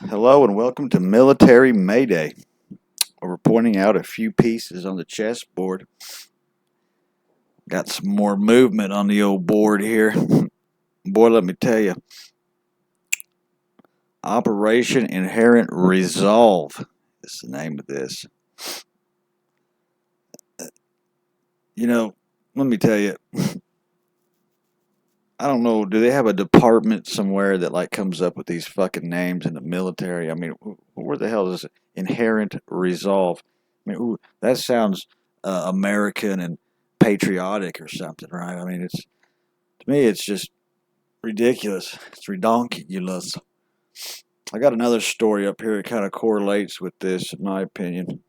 Hello and welcome to Military Mayday. We're pointing out a few pieces on the chessboard. Got some more movement on the old board here. Boy, let me tell you. Operation Inherent Resolve is the name of this. Let me tell you. I don't know, do they have a department somewhere that comes up with these fucking names in the military? I mean, where the hell is it? Inherent Resolve? I mean, that sounds American and patriotic or something, right? I mean, to me, it's just ridiculous. It's redonkulous. I got another story up here that kind of correlates with this, in my opinion.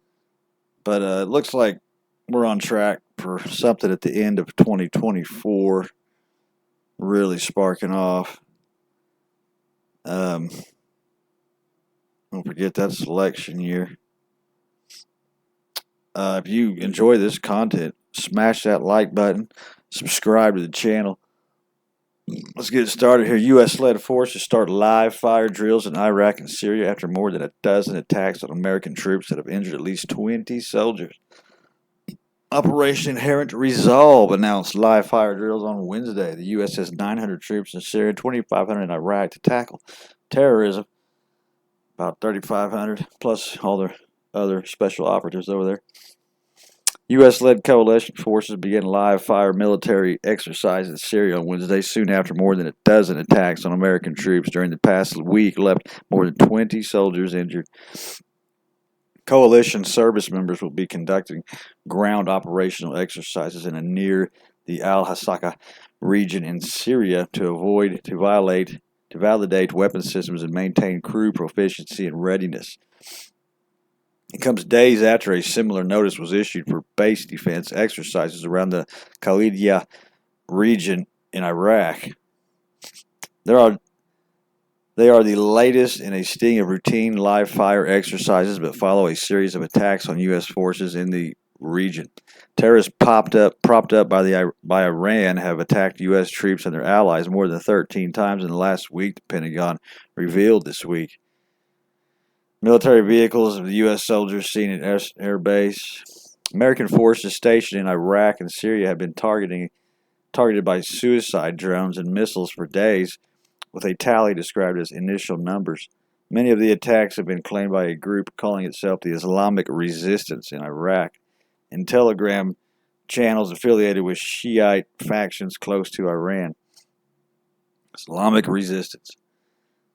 But it looks like we're on track for something at the end of 2024. Really sparking off. Don't forget that's election year. If you enjoy this content, smash that like button, subscribe to the channel. Let's get started here. U.S.-led forces start live fire drills in Iraq and Syria after more than a dozen attacks on American troops that have injured at least 20 soldiers. Operation Inherent Resolve announced live fire drills on Wednesday. The U.S. has 900 troops in Syria, 2,500 in Iraq to tackle terrorism. About 3,500 plus all their other special operatives over there. U.S.-led coalition forces began live fire military exercise in Syria on Wednesday, soon after more than a dozen attacks on American troops during the past week left more than 20 soldiers injured. Coalition service members will be conducting ground operational exercises in and near the al-Hasakah region in Syria to validate weapon systems and maintain crew proficiency and readiness. It comes days after a similar notice was issued for base defense exercises around the Khalidiyah region in Iraq. They are the latest in a string of routine live fire exercises, but follow a series of attacks on U.S. forces in the region. Terrorists propped up by Iran have attacked U.S. troops and their allies more than 13 times in the last week, the Pentagon revealed this week. Military vehicles of the U.S. soldiers seen at air base. American forces stationed in Iraq and Syria have been targeted by suicide drones and missiles for days, with a tally described as initial numbers. Many of the attacks have been claimed by a group calling itself the Islamic Resistance in Iraq, and Telegram channels affiliated with Shiite factions close to Iran. Islamic Resistance.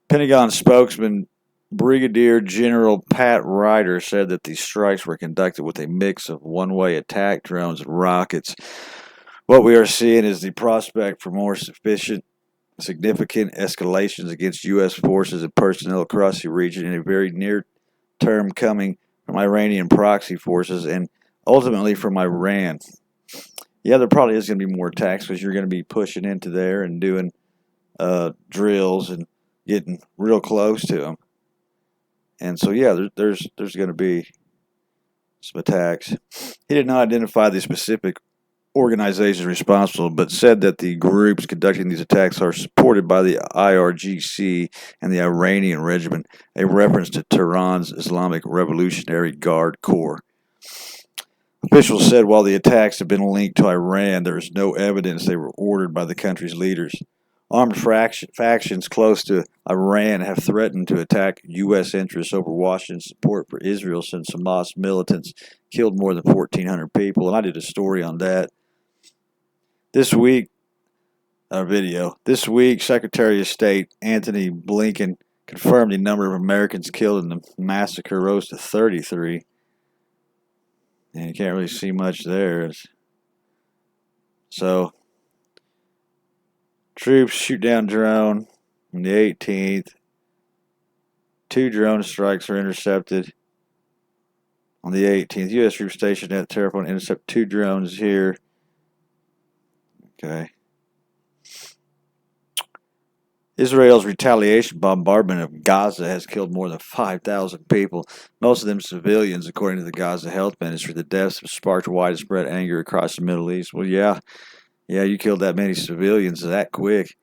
Pentagon spokesman Brigadier General Pat Ryder said that the strikes were conducted with a mix of one-way attack drones and rockets. What we are seeing is the prospect for more significant escalations against U.S. forces and personnel across the region in a very near term, coming from Iranian proxy forces and ultimately from Iran. Yeah, there probably is going to be more attacks because you're going to be pushing into there and doing drills and getting real close to them. And so, yeah, there's going to be some attacks. He did not identify the specific organizations responsible, but said that the groups conducting these attacks are supported by the IRGC and the Iranian regiment, a reference to Tehran's Islamic Revolutionary Guard Corps. Officials said while the attacks have been linked to Iran, there is no evidence they were ordered by the country's leaders. Armed factions close to Iran have threatened to attack U.S. interests over Washington's support for Israel since Hamas militants killed more than 1,400 people, and I did a story on that. This week, Secretary of State Antony Blinken confirmed the number of Americans killed in the massacre rose to 33. And you can't really see much there. So, troops shoot down drone on the 18th. 2 drone strikes were intercepted on the 18th. U.S. troops stationed at Terrapon intercept 2 drones here. Okay. Israel's retaliation bombardment of Gaza has killed more than 5,000 people, most of them civilians, according to the Gaza Health Ministry. The deaths have sparked widespread anger across the Middle East. Well, yeah, you killed that many civilians that quick.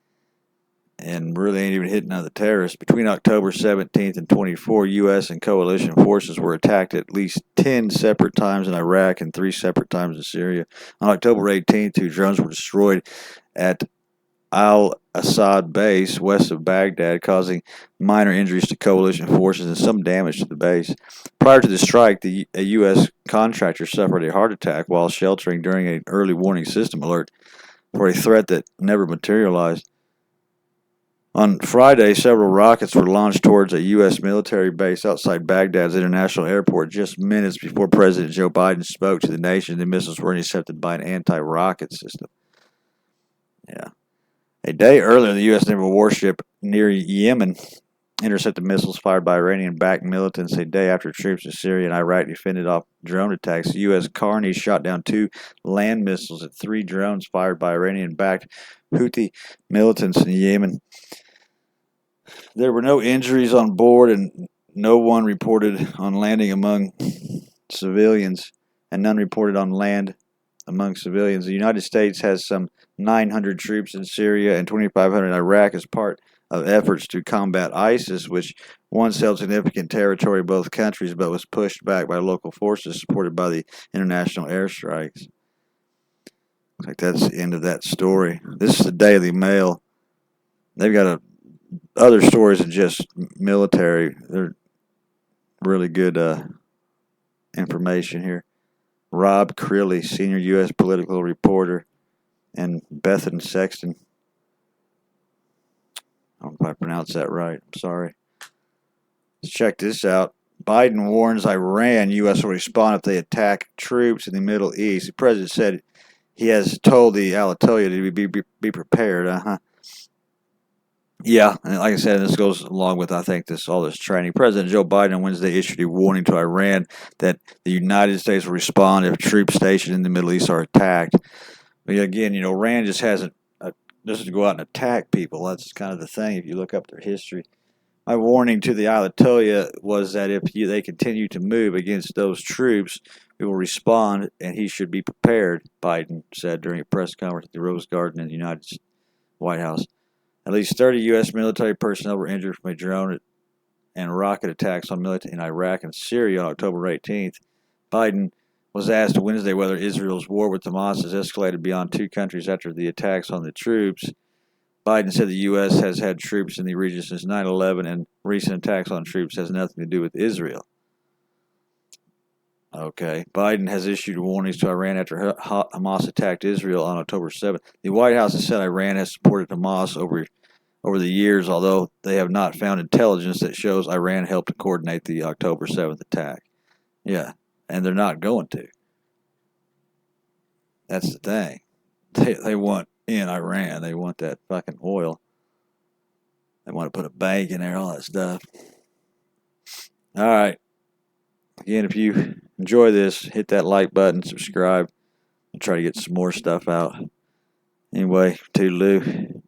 and really ain't even hitting none of the terrorists. Between October 17th and 24th, U.S. and coalition forces were attacked at least 10 separate times in Iraq and 3 separate times in Syria. On October 18th, 2 drones were destroyed at al-Assad base west of Baghdad, causing minor injuries to coalition forces and some damage to the base. Prior to the strike, a U.S. contractor suffered a heart attack while sheltering during an early warning system alert for a threat that never materialized. On Friday, several rockets were launched towards a U.S. military base outside Baghdad's international airport just minutes before President Joe Biden spoke to the nation. The missiles were intercepted by an anti-rocket system. Yeah. A day earlier, the U.S. naval warship near Yemen intercepted missiles fired by Iranian-backed militants. A day after troops in Syria and Iraq defended off drone attacks, U.S. Carney shot down 2 land missiles at 3 drones fired by Iranian-backed Houthi militants in Yemen. There were no injuries on board, and no one reported on landing among civilians, and none reported on land among civilians. The United States has some 900 troops in Syria and 2,500 in Iraq as part of efforts to combat ISIS, which once held significant territory in both countries but was pushed back by local forces supported by the international airstrikes. Looks like that's the end of that story. This is the Daily Mail. They've got other stories than just military. They're really good information here. Rob Crilly, senior U.S. political reporter, and Bethan Sexton. I don't know if I pronounced that right. I'm sorry. Let's check this out. Biden warns Iran U.S. will respond if they attack troops in the Middle East. The president said he has told the al-Hasakah to be prepared. Yeah, and like I said, this goes along with, I think, all this training. President Joe Biden on Wednesday issued a warning to Iran that the United States will respond if troops stationed in the Middle East are attacked. But again, Iran just doesn't go out and attack people. That's kind of the thing if you look up their history. My warning to the al-Hasakah was that if they continue to move against those troops, we will respond, and he should be prepared, Biden said during a press conference at the Rose Garden in the United States White House. At least 30 U.S. military personnel were injured from a drone and rocket attacks on military in Iraq and Syria on October 18th. Biden was asked Wednesday whether Israel's war with Hamas has escalated beyond 2 countries after the attacks on the troops. Biden said the U.S. has had troops in the region since 9/11, and recent attacks on troops has nothing to do with Israel. Okay. Biden has issued warnings to Iran after Hamas attacked Israel on October 7th. The White House has said Iran has supported Hamas over the years, although they have not found intelligence that shows Iran helped to coordinate the October 7th attack. Yeah, and they're not going to. That's the thing. They want in Iran. They want that fucking oil. They want to put a bank in there, all that stuff. All right. Again, if you enjoy this, hit that like button, subscribe. I'll try to get some more stuff out. Anyway, toodaloo.